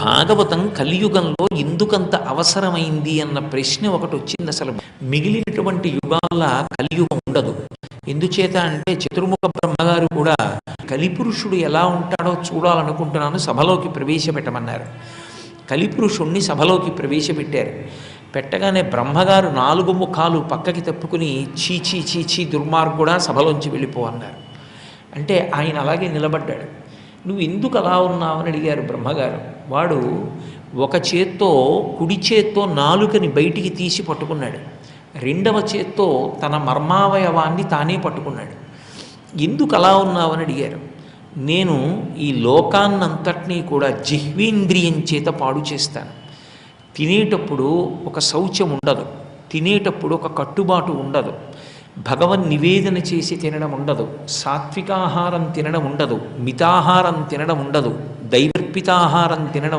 భాగవతం కలియుగంలో ఎందుకంత అవసరమైంది అన్న ప్రశ్న ఒకటి వచ్చింది. అసలు మిగిలినటువంటి యుగాల కలియుగం ఉండదు. ఎందుచేత అంటే చతుర్ముఖ బ్రహ్మగారు కూడా కలిపురుషుడు ఎలా ఉంటాడో చూడాలనుకుంటున్నాను, సభలోకి ప్రవేశపెట్టమన్నారు. కలిపురుషుణ్ణి సభలోకి ప్రవేశపెట్టారు. పెట్టగానే బ్రహ్మగారు 4 ముఖాలు పక్కకి తప్పుకుని చీచీ చీచీ దుర్మార్గుడా సభలోంచి వెళ్ళిపో అన్నారు. అంటే ఆయన అలాగే నిలబడ్డాడు. నువ్వు ఎందుకు అలా ఉన్నావని అడిగారు బ్రహ్మగారు. వాడు ఒక చేత్తో కుడి చేత్తో నాలుకని బయటికి తీసి పట్టుకున్నాడు, రెండవ చేత్తో తన మర్మావయవాన్ని తానే పట్టుకున్నాడు. ఎందుకు అలా ఉన్నావని అడిగారు. నేను ఈ లోకాన్నంతటినీ కూడా జిహ్వేంద్రియం చేత పాడు చేస్తాను. తినేటప్పుడు ఒక శౌచం ఉండదు, తినేటప్పుడు ఒక కట్టుబాటు ఉండదు, భగవన్ నివేదన చేసి తినడం ఉండదు, సాత్వికాహారం తినడం ఉండదు, మితాహారం తినడం ఉండదు, దైవర్పితాహారం తినడం